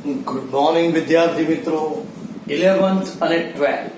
Good morning વિદ્યાર્થી મિત્રો. 11th અને 12th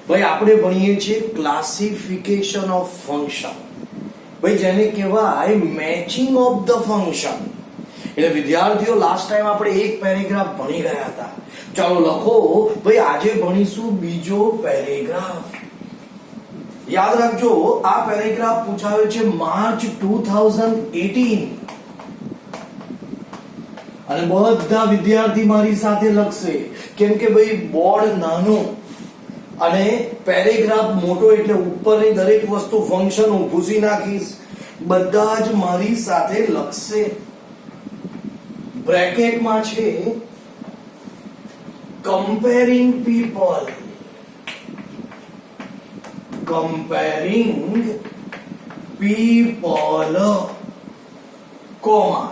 ભાઈ આપણે ભણીએ છીએ ક્લાસિફિકેશન ઓફ ફંક્શન, ભાઈ જેને કહેવાય મેચિંગ ઓફ ધ ફંક્શન. એટલે વિદ્યાર્થીઓ લાસ્ટ ટાઈમ આપણે એક પેરેગ્રાફ ભણી ગયા હતા. ચાલો લખો ભાઈ, આજે ભણીશું બીજો પેરેગ્રાફ. યાદ રાખજો, આ પેરેગ્રાફ પૂછાયો છે માર્ચ 2018 અને બધા વિદ્યાર્થી મારી સાથે લખશે, કેમ કે ભાઈ બોર્ડ નાનું અને પેરેગ્રાફ મોટો, એટલે ઉપરની દરેક વસ્તુ ફંક્શન હું ભૂસી નાખીશ. બધા જ મારી સાથે લખશે. બ્રેકેટમાં છે comparing people, comparing people, comma,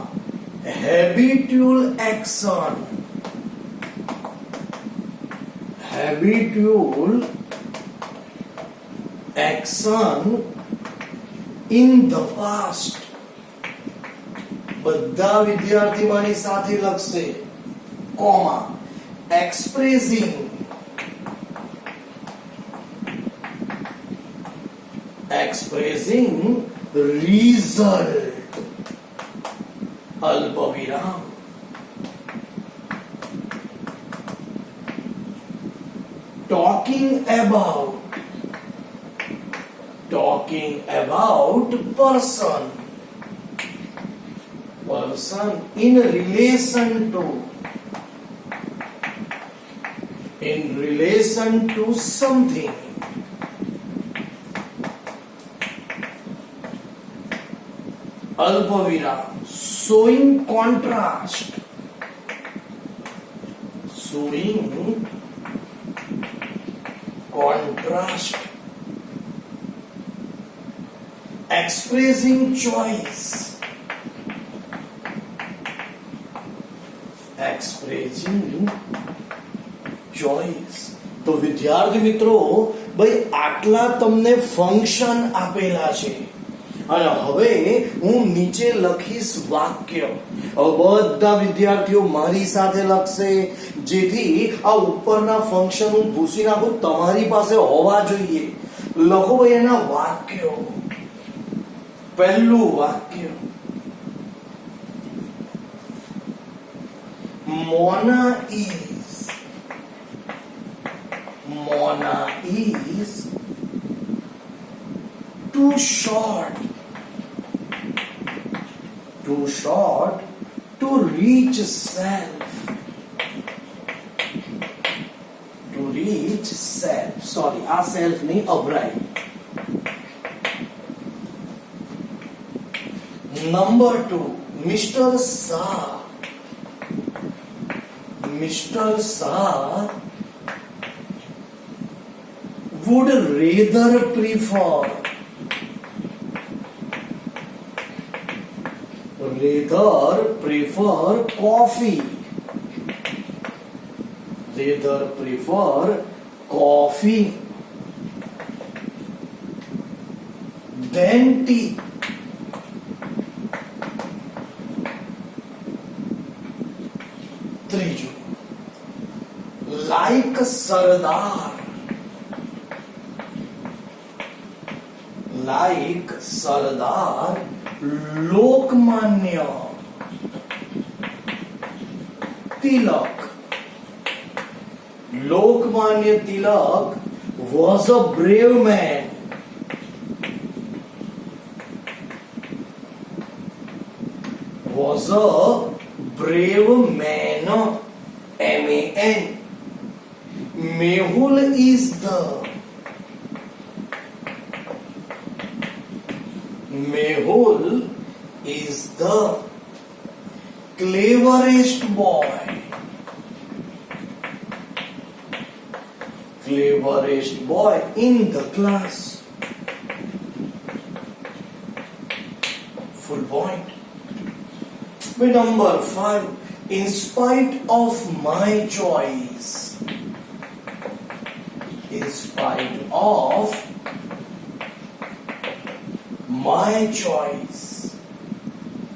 habitual action, habitual action in the past. બધા વિદ્યાર્થી મારી સાથે લખશે. કોમા, expressing, expressing result, अल्पविराम. talking about person, person in relation to something. अल्पविराम. showing contrast, expressing choice, તો વિદ્યાર્થી મિત્રો ભાઈ આટલા તમને ફંક્શન આપેલા છે અને હવે હું નીચે લખીશ વાક્ય. હવે બધા વિદ્યાર્થીઓ મારી સાથે લખશે, જેથી આ ઉપરના ફંક્શન હું ભૂસી નાખું તમારી પાસે હોવા જોઈએ. લખો ભાઈ એના વાક્યો. પહેલું વાક્ય, Mona is too short to reach self. Sorry, આ self નહીં, અભરાય. Number 2, Mr. Shah would rather prefer coffee than tea. ત્રીજું, like Sardar, Lokmanya Tilak was a brave man. M-A-N. Mehul is the cleverest boy in the class. Full point. Number 5, in spite of my choice.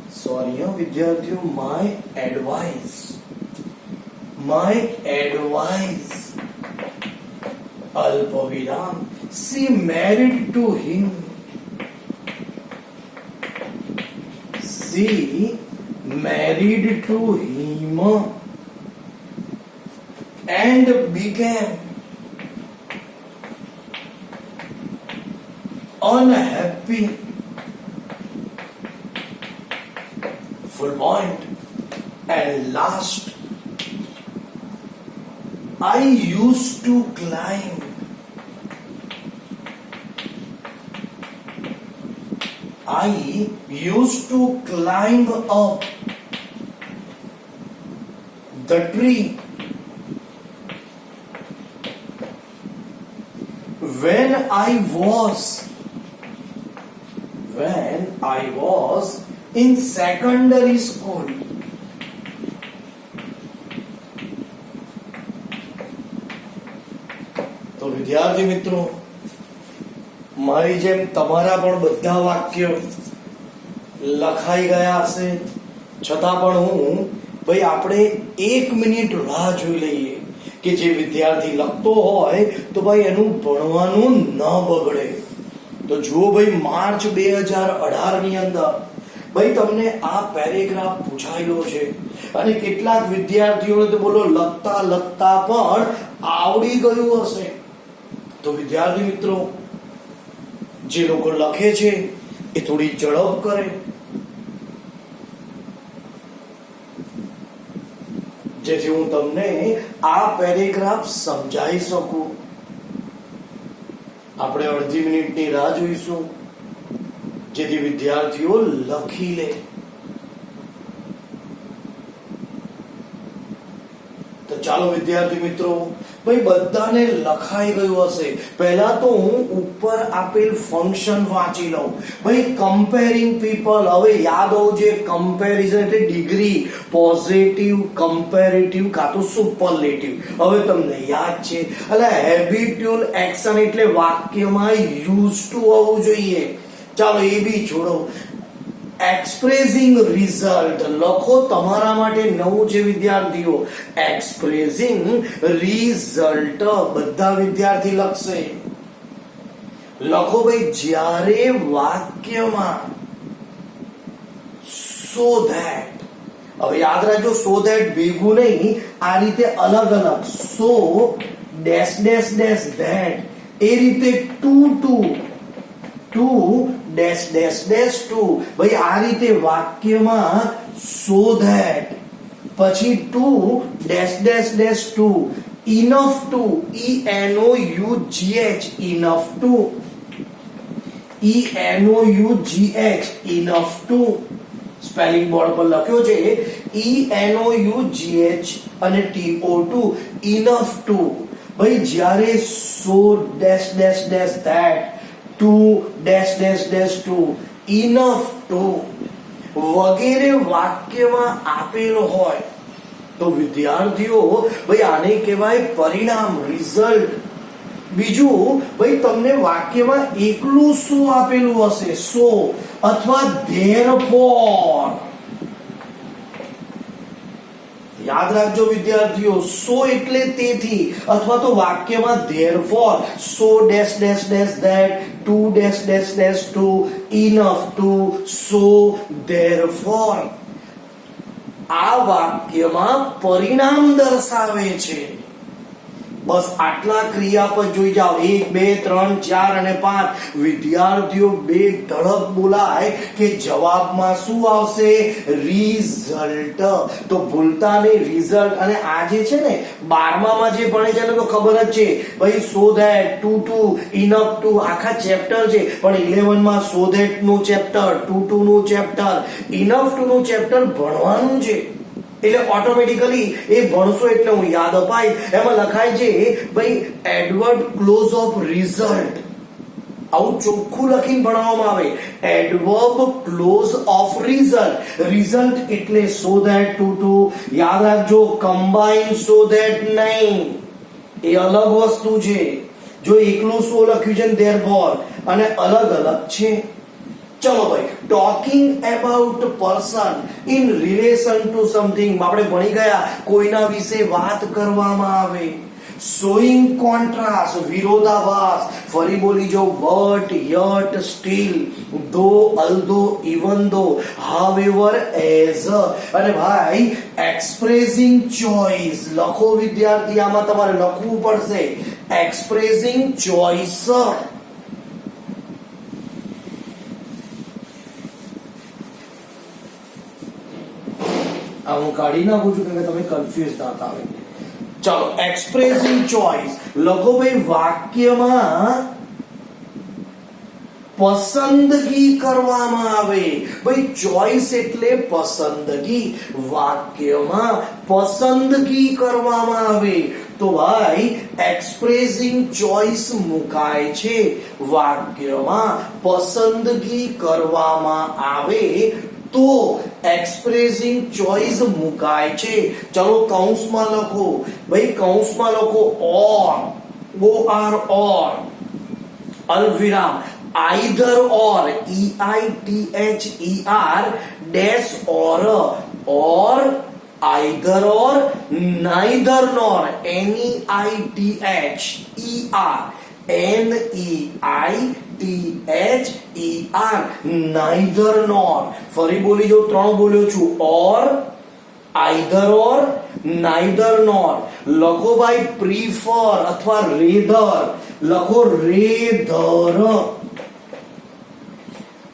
Sorry, विद्यार्थियों, my advice. my advice, અલ્પવિરામ, she married to him. She married to him and became unhappy. Full point. And last, I used to climb up the tree when I was in secondary school. તો વિદ્યાર્થી મિત્રો, મારી જેમ તમારા પણ બધા વાક્ય લખાઈ ગયા હશે, છતાં પણ હું ભાઈ આપણે 1 મિનિટ રાહ જોઈ લઈએ કે જે વિદ્યાર્થી લખતો હોય તો ભાઈ એનું ભણવાનું ન બગડે. તો જુઓ ભાઈ, માર્ચ 2018 ની અંદર ભાઈ તમને આ પેરેગ્રાફ પૂછાયેલો છે અને કેટલાક વિદ્યાર્થીઓને તો બોલો લખતા લખતા પણ આવડી ગયું હશે. તો વિદ્યાર્થી મિત્રો, જે લોકો લખે છે એ થોડી ઝડપ કરે, જેથી હું તમને આ પેરેગ્રાફ સમજાવી શકું. આપણે અડધી મિનિટની રાહ જોઈશું જેથી વિદ્યાર્થીઓ લખી લે. તો ચાલો વિદ્યાર્થી મિત્રો, ભાઈ બધાને લખાઈ ગયું હશે. પહેલા તો હું ઉપર આપેલ ફંક્શન વાંચી લઉં. ભાઈ કમ્પેરિંગ પીપલ, હવે યાદ હોવું જોઈએ કમ્પેરિઝન એટલે ડિગ્રી, પોઝિટિવ, કમ્પેરેટિવ કાં તો સુપરલેટિવ. હવે તમને યાદ છે. એટલે હેબિટ્યુઅલ એક્શન એટલે વાક્યમાં યુઝ ટુ હોવું જોઈએ. ચાલો એ બી છોડો. એક્સપ્રેસિંગ રિઝલ્ટ લખો, તમારા માટે નવું છે વિદ્યાર્થીઓ. એક્સપ્રેસિંગ રિઝલ્ટ બધા વિદ્યાર્થી લખશે. લખો ભાઈ, જ્યારે વાક્યમાં સો ધેટ, હવે યાદ રાખજો સો ધેટ ભેગું નહીં, આ રીતે અલગ અલગ. So dash dash dash that, એ રીતે too dash dash dash to. ભાઈ આ રીતે વાક્યમાં સો ધેટ, પછી too dash dash dash to, enough to, ENOUGH, enough to, ENOUGH, enough to. Spelling board પર લખ્યો છે ENOUGH અને TO2, ઇનફ ટુ. ભાઈ જ્યારે so dash dash dash that, two dash dash dash to, enough to વગેરે વાક્યમાં આપેલો હોય તો વિદ્યાર્થીઓ ભાઈ આને કહેવાય પરિણામ, રિઝલ્ટ. બીજું ભાઈ તમને વાક્યમાં એકલું શું આપેલું હશે, સો અથવા ધેરફોર. યાદ રાખજો વિદ્યાર્થીઓ, સો એટલે તેથી, અથવા તો વાક્યમાં therefore, so dash dash dash that, two dash dash dash to, enough to, so therefore. આ વાક્યમાં પરિણામ દર્શાવે છે. બસ આટલા ક્રિયાપદ જોઈ જાઓ, 1 2 3 4 અને 5. વિદ્યાર્થીઓ બે ધડક બોલાય કે જવાબમાં શું આવશે, રિઝલ્ટ. તો ભૂલતા નહીં રિઝલ્ટ. અને આ જે છે ને 12માં જે ભણે છે એને તો ખબર જ છે ભાઈ, so that, too enough to આખા ચેપ્ટર છે. પણ 11માં સો ધેટ નું ચેપ્ટર, ટુ નું ચેપ્ટર, ઇનફ ટુ નું ચેપ્ટર ભણવાનું છે. એટલે ઓટોમેટિકલી એ ભણશો એટલે હું યાદ અપાય. એમાં લખાય છે ભાઈ એડવર્ડ ક્લોઝ ઓફ રિઝલ્ટ, આવું ચોખ્ખું લખીને ભણાવવામાં આવે. Adverb clause of result, result એટલે સો ધેટ, ટુ. યાદ રાખજો કમ્બાઈન સો ધેટ નહીં, એ અલગ વસ્તુ છે. જો એકલું સો લખ્યું છે ધેરફોર અને અલગ અલગ છે. ચલો ભાઈ, talking about person in relation two something, આપણે ભણી ગયા કોઈના વિશે વાત કરવામાં આવે. શોઈંગ કોન્ટ્રાસ્ટ, વિરોધાભાસ. ફરી બોલી જો, બટ, યટ, સ્ટીલ, ધો, અલ્ધો, ઇવન ધો, હાવેવર, એઝ. અને ભાઈ એક્સપ્રેસિંગ ચોઇસ લખો વિદ્યાર્થી, આમાં તમારે લખવું પડશે એક્સપ્રેસિંગ ચોઇસ. હું કાઢી નાખું છું કે તમે કન્ફ્યુઝ ના થાવ. ચલો, એક્સપ્રેસિંગ ચોઇસ લખો ભાઈ. વાક્યમાં પસંદગી કરવામાં આવે. ભાઈ ચોઇસ એટલે પસંદગી. વાક્યમાં પસંદગી કરવામાં આવે તો ભાઈ એક્સપ્રેસિંગ ચોઇસ મુકાય છે. વાક્યમાં પસંદગી કરવામાં આવે તો એક્સપ્રેસિંગ ચોઇસ મુકાય છે. ચલો કૌંસમાં લખો ભાઈ, કૌંસમાં લખો ઓર, OR, ઓર, અલ્પવિરામ, either or, EITHER, dash or, or, either or, neither nor, NEITHER, neither nor. ફરી બોલી જો, 3 બોલ્યો છું, ઓર, આઈધર ઓર, નાઈધર નોર. લખો ભાઈ પ્રીફર અથવા રેધર, લખો રેધર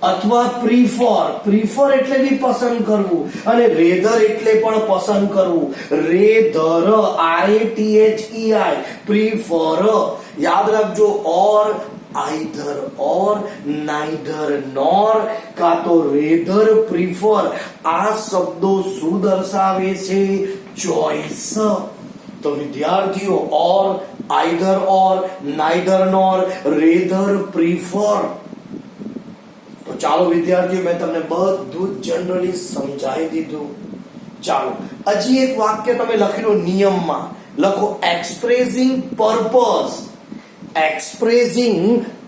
અથવા પ્રીફર. પ્રીફર એટલે બી પસંદ કરવું અને રેધર એટલે પણ પસંદ કરવું. Rather, RATHEI, prefer. યાદ રાખજો, ઓર, આઈધર ઓર, નાઈધર નોર, કા તો રેધર, પ્રીફર. આ શબ્દો શું દર્શાવે છે? ચોઇસ. તો વિદ્યાર્થીઓ, or, either or, neither nor, rather, prefer. તો ચાલો વિદ્યાર્થીઓ, મેં તમને બધું જનરલી સમજાવી દીધું. ચાલો હજી એક વાક્ય તમે લખી લો નિયમમાં. લખો એક્સપ્રેસિંગ પર્પઝ. Expressing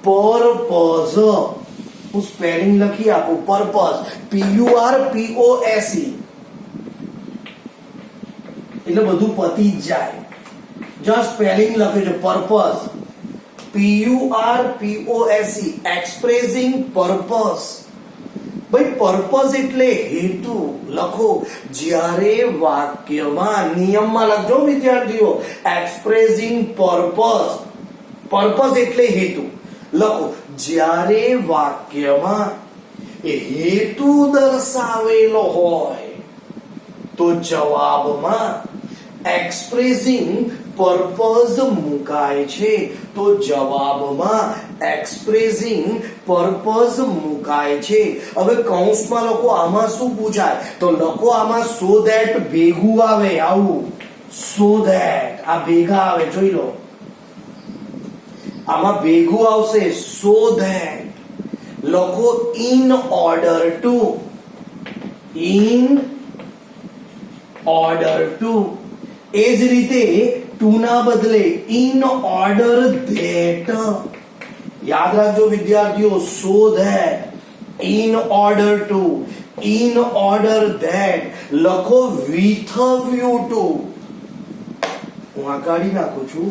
purpose. હું સ્પેલિંગ લખી આપું. Purpose, PURPOSE. એટલે બધું પતી જ જાય. જ્યાં સ્પેલિંગ લખ્યું છે પર્પઝ, PURPOSE, એક્સપ્રેસિંગ પર્પઝ. ભાઈ પર્પઝ એટલે હેતુ. લખો જ્યારે વાક્યમાં, નિયમમાં લખજો વિદ્યાર્થીઓ, એક્સપ્રેસિંગ પર્પઝ. પર્પઝ એટલે હેતુ. લખો જ્યારે વાક્યમાં હેતુ દર્શાવેલો હોય તો જવાબમાં એક્સપ્રેસિંગ પર્પઝ મુકાય છે. તો જવાબમાં એક્સપ્રેસિંગ પર્પઝ મુકાય છે. હવે કૌંસમાં લખો, આમાં શું પૂછાય? તો લખો આમાં સો ધેટ ભેગું આવે. આવું સો ધેટ, આ ભેગા આવે, જોઈ લો. આમાં ભેગું આવશે સો ધેટ. લખો in order to. In order to. એ જ રીતે ટુ ના બદલે ઇન ઓર્ડર ધેટ. યાદ રાખજો વિદ્યાર્થીઓ, so that, in order to, in order that. લખો વિથ વ્યૂ ટુ. હું આ કાઢી નાખું છું,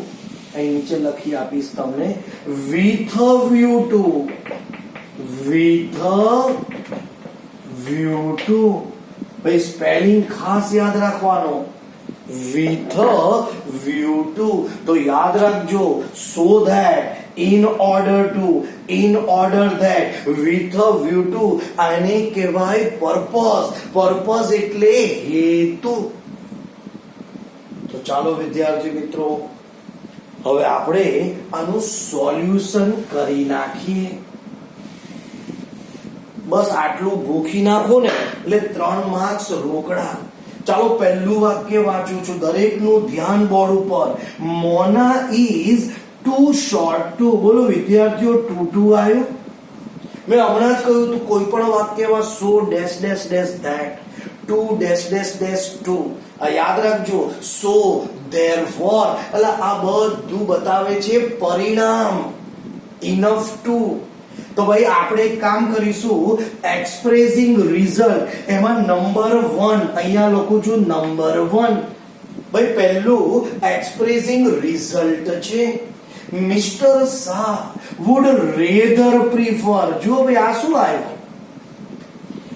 અહીં નીચે લખી આપીશ તમને. With view to, with view to. ભાઈ સ્પેલિંગ ખાસ યાદ રાખવાનો. With view to. તો યાદ રાખજો, so that, in order to, in order that, with view to. આને કહેવાય પર્પઝ. પર્પઝ એટલે હેતુ. તો ચાલો વિદ્યાર્થી મિત્રો, હવે આપણે આનું સોલ્યુશન કરી નાખીએ. બસ આટલું ગોખી નાખો ને એટલે 3 માર્ક્સ રોકડા. ચાલો પહેલું વાક્ય વાંચું છું, દરેકનું ધ્યાન બોર્ડ ઉપર. મોના ઇઝ ટુ શોર્ટ ટુ. બોલો વિદ્યાર્થીઓ, ટુ આવ્યું? મેં હમણાં જ કહ્યું હતું કોઈ પણ વાક્યમાં so dash dash dash that, two dash dash dash to. યાદ રાખજો, સો, ધેરફોર. એટલે આ બધું બતાવે છે પરિણામ. Enough to. તો ભાઈ આપણે એક કામ કરીશું, એક્સપ્રેસિંગ રિઝલ્ટ એમાં નંબર 1 અહીંયા લખું છું, નંબર 1. ભાઈ પહેલું એક્સપ્રેસિંગ રિઝલ્ટ છે, Mister Shah would rather prefer. જો ભાઈ આ શું આવ્યું,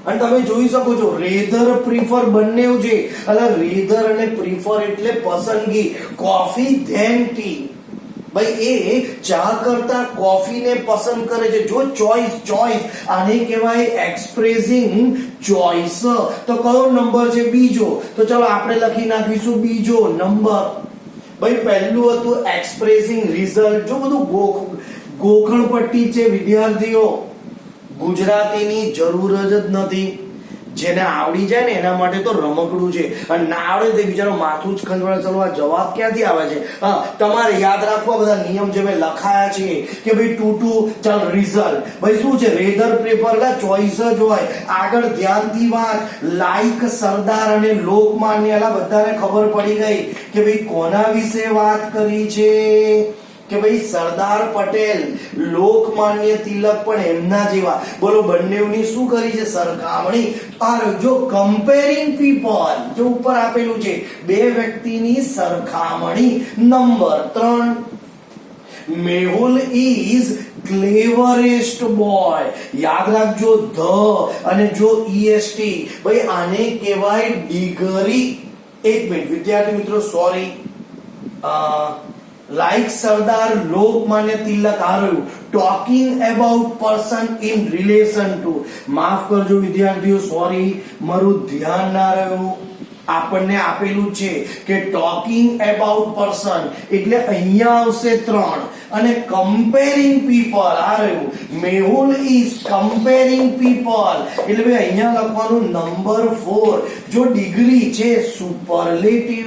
અને તમે જોઈ શકો છો રેધર પ્રિફર બંને છે, એટલે રેધર અને પ્રિફર એટલે પસંદગી, કોફી ધેન ટી. ભાઈ એ ચા કરતા કોફીને પસંદ કરે છે. જો ચોઇસ આને કહેવાય એક્સપ્રેસિંગ ચોઇસ. તો કયો નંબર છે? બીજો. તો ચલો આપણે લખી નાખીશું બીજો નંબર. ભાઈ પહેલું હતું એક્સપ્રેસિંગ રિઝલ્ટ. જો બધું ગોખણ પટ્ટી છે વિદ્યાર્થીઓ, ગુજરાતીની જરૂર જ નથી. જેને આવડી જાય ને એના માટે તો રમકડું છે, અને ના આવડે તે બિચારો માથું જ ખંજવાળે. ચલો આ જવાબ ક્યાંથી આવે છે? હા, તમારે યાદ રાખવા બધા નિયમ જે મેં લખાયા છે કે ભાઈ ટુ ચાલ રિઝલ્ટ. ભાઈ શું છે? રેધર પ્રેફર એટલે ચોઇસ જ હોય. આગળ ધ્યાનથી વાંચ. લાઈક સરદાર અને લોકમાન્ય, એલા બધાને ખબર પડી ગઈ કે ભાઈ કોના વિશે વાત કરી છે, કે ભાઈ સરદાર પટેલ, લોકમાન્ય તિલક પણ એમના જેવા. બોલો બંનેની શું કરી છે? સરખામણી. આ જો કમ્પેરિંગ પીપલ, જો ઉપર આપેલું છે બે વ્યક્તિની સરખામણી. Number 3, Mehul is cleverest boy. યાદ રાખજો ધ અને જો EST, ભાઈ આને કહેવાય ડિગ્રી. એક મિનિટ વિદ્યાર્થી મિત્રો, સોરી, like સરદાર, લોકમાન્ય તિલક આ રહ્યું. Talking about person in relation two. માફ કરજો વિદ્યાર્થીઓ, સોરી, મારું ધ્યાન ના રહ્યું. આપણને આપેલું છે કે ટોકિંગ અબાઉટ પર્સન એટલે અહીંયા આવશે 3, અને કમ્પેરિંગ પીપલ આ રહ્યું. મેહુલ ઇઝ કમ્પેરિંગ પીપલ એટલે ભાઈ અહીંયા લખવાનું નંબર 4. જો ડિગ્રી છે સુપરલેટિવ.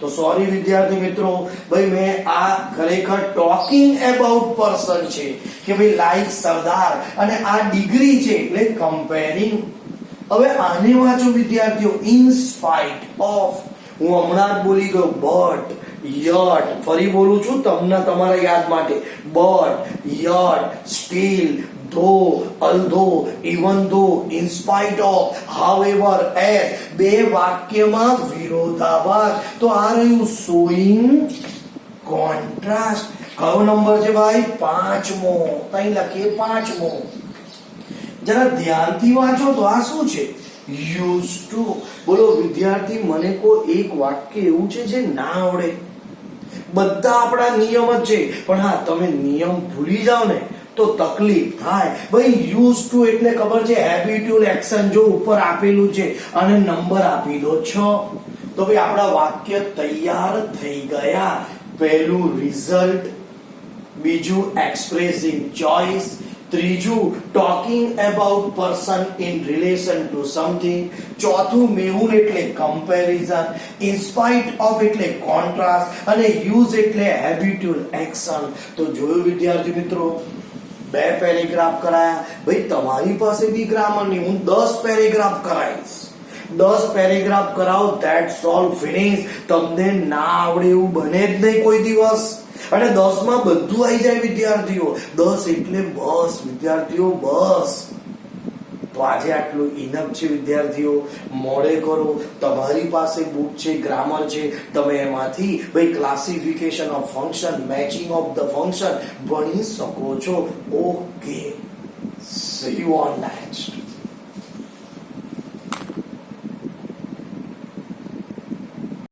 તો સોરી વિદ્યાર્થી મિત્રો, ભાઈ મેં આ ખરેખર ટોકિંગ અબાઉટ પર્સન છે કે ભાઈ લાઈક સરદાર, અને આ ડિગ્રી છે એટલે કમ્પેરિંગ. હવે આને વાંચો વિદ્યાર્થીઓ, ઇન સ્પાઇટ ઓફ. હું હમણાં જ બોલી ગયો બટ, યટ. ફરી બોલું છું તમને તમારા યાદ માટે. But, yet, steel, though, although, even though, in spite of, however, as. બે વાક્યમાં વિરોધાભાસ. તો આ રહ્યું showing contrast. કયો નંબર છે ભાઈ? 5મો. અહીં લખીએ 5મો. જરા ધ્યાનથી વાંચો તો આ શું છે? used to. બોલો વિદ્યાર્થી, મને કોઈ એક વાક્ય એવું છે જે ના આવડે? બધા આપણા નિયમ જ છે, પણ હા તમે નિયમ ભૂલી જાઓ ને તો તકલીફ થાય. ભાઈ યુઝ ટુ એટલે ખબર છે હેબિચ્યુઅલ એક્શન. જો ઉપર આપેલું છે અને નંબર આપી દો 6. તો ભાઈ આપણા વાક્ય તૈયાર થઈ ગયા. પહેલું રિઝલ્ટ, બીજું એક્સપ્રેસિંગ ચોઇસ, ત્રીજું talking about person in relation two something, ચોથું મેહુલ એટલે કમ્પેરિઝન, ઇન્સ્પાઇટ ઓફ એટલે કોન્ટ્રાસ્ટ, અને યુઝ એટલે હેબિચ્યુઅલ એક્શન. તો જોયું વિદ્યાર્થી મિત્રો, 2 પેરેગ્રાફ કરાયા. ભાઈ તમારી પાસે બી ગ્રામર નહીં, હું 10 પેરેગ્રાફ કરાવીશ. 10 પેરેગ્રાફ કરાવો, ધેટ્સ ઓલ, ફિનિશ. તમને ના આવડે એવું બને જ નહીં કોઈ દિવસ. અને 10 માં બધું આવી જાય વિદ્યાર્થીઓ. 10 એટલે બસ વિદ્યાર્થીઓ, બસ. તો આજે આટલું ઇનફ છે વિદ્યાર્થીઓ. મોડે કરો, તમારી પાસે બુક છે, ગ્રામર છે, તમે એમાંથી ભાઈ classification of function, matching of the function ભણી શકો છો. Okay, C you on next.